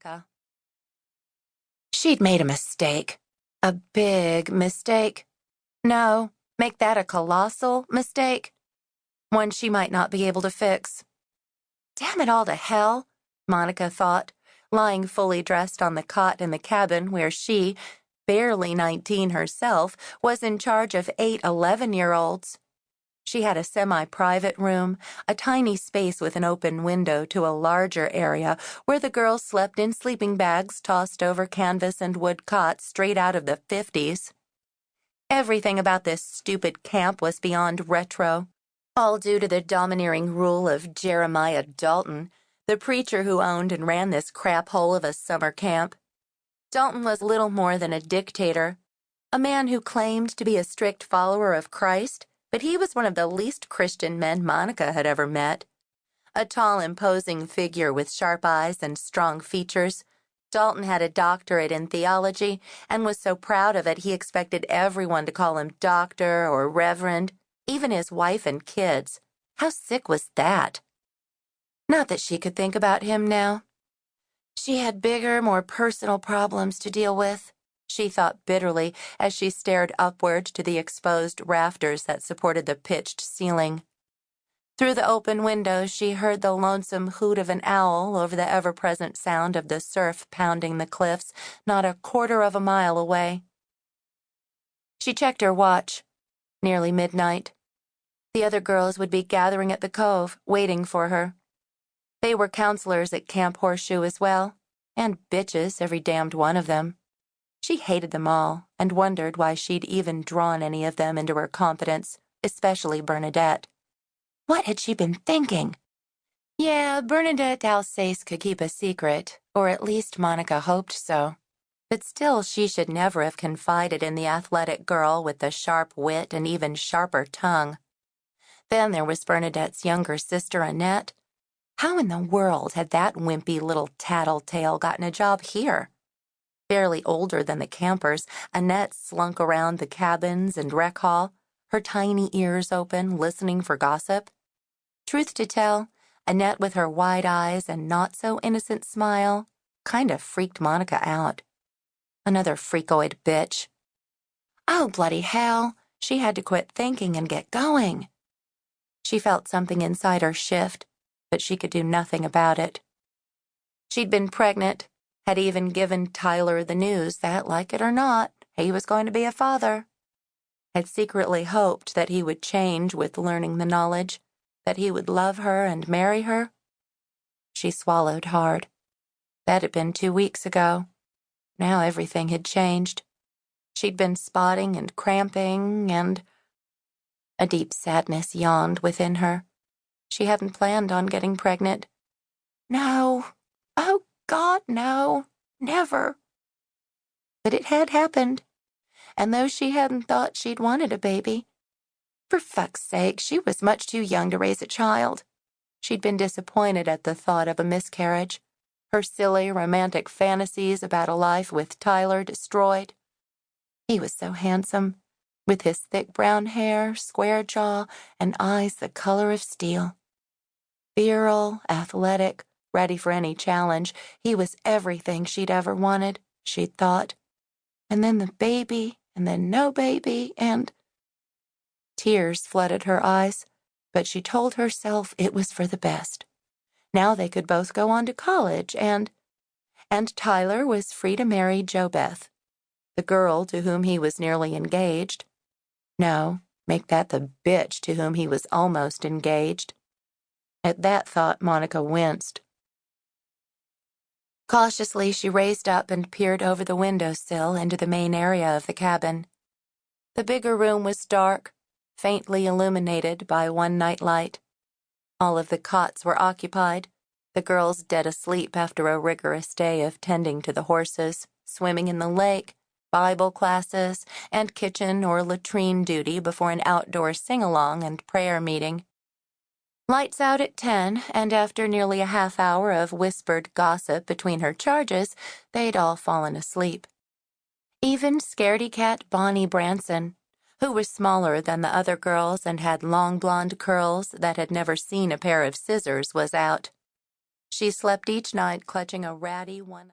Monica. She'd made a mistake. A big mistake. No, make that a colossal mistake. One she might not be able to fix. Damn it all to hell, Monica thought, lying fully dressed on the cot in the cabin where she, barely 19 herself, was in charge of 8 11-year-olds. She had a semi-private room, a tiny space with an open window to a larger area where the girls slept in sleeping bags tossed over canvas and wood cots straight out of the 50s. Everything about this stupid camp was beyond retro, all due to the domineering rule of Jeremiah Dalton, the preacher who owned and ran this crap hole of a summer camp. Dalton was little more than a dictator, a man who claimed to be a strict follower of Christ, but he was one of the least Christian men Monica had ever met. A tall, imposing figure with sharp eyes and strong features, Dalton had a doctorate in theology and was so proud of it he expected everyone to call him doctor or reverend, even his wife and kids. How sick was that? Not that she could think about him now. She had bigger, more personal problems to deal with, she thought bitterly as she stared upward to the exposed rafters that supported the pitched ceiling. Through the open window, she heard the lonesome hoot of an owl over the ever-present sound of the surf pounding the cliffs not a quarter of a mile away. She checked her watch. Nearly midnight. The other girls would be gathering at the cove, waiting for her. They were counselors at Camp Horseshoe as well, and bitches, every damned one of them. She hated them all and wondered why she'd even drawn any of them into her confidence, especially Bernadette. What had she been thinking? Yeah, Bernadette Alsace could keep a secret, or at least Monica hoped so. But still, she should never have confided in the athletic girl with the sharp wit and even sharper tongue. Then there was Bernadette's younger sister, Annette. How in the world had that wimpy little tattletale gotten a job here? Barely older than the campers, Annette slunk around the cabins and rec hall, her tiny ears open, listening for gossip. Truth to tell, Annette with her wide eyes and not-so-innocent smile kind of freaked Monica out. Another freakoid bitch. Oh, bloody hell, she had to quit thinking and get going. She felt something inside her shift, but she could do nothing about it. She'd been pregnant, had even given Tyler the news that, like it or not, he was going to be a father. Had secretly hoped that he would change with learning the knowledge, that he would love her and marry her. She swallowed hard. That had been 2 weeks ago. Now everything had changed. She'd been spotting and cramping, and a deep sadness yawned within her. She hadn't planned on getting pregnant. No. Oh, God, no. Never. But it had happened. And though she hadn't thought she'd wanted a baby, for fuck's sake, she was much too young to raise a child. She'd been disappointed at the thought of a miscarriage, her silly, romantic fantasies about a life with Tyler destroyed. He was so handsome, with his thick brown hair, square jaw, and eyes the color of steel. Virile, athletic, ready for any challenge, he was everything she'd ever wanted, she'd thought. And then the baby, and then no baby, and... Tears flooded her eyes, but she told herself it was for the best. Now they could both go on to college, and Tyler was free to marry Jo-Beth, the girl to whom he was nearly engaged. No, make that the bitch to whom he was almost engaged. At that thought, Monica winced. Cautiously, she raised up and peered over the windowsill into the main area of the cabin. The bigger room was dark, faintly illuminated by one nightlight. All of the cots were occupied, the girls dead asleep after a rigorous day of tending to the horses, swimming in the lake, Bible classes, and kitchen or latrine duty before an outdoor sing-along and prayer meeting. Lights out at 10, and after nearly a half hour of whispered gossip between her charges, they'd all fallen asleep. Even scaredy-cat Bonnie Branson, who was smaller than the other girls and had long blonde curls that had never seen a pair of scissors, was out. She slept each night clutching a ratty one.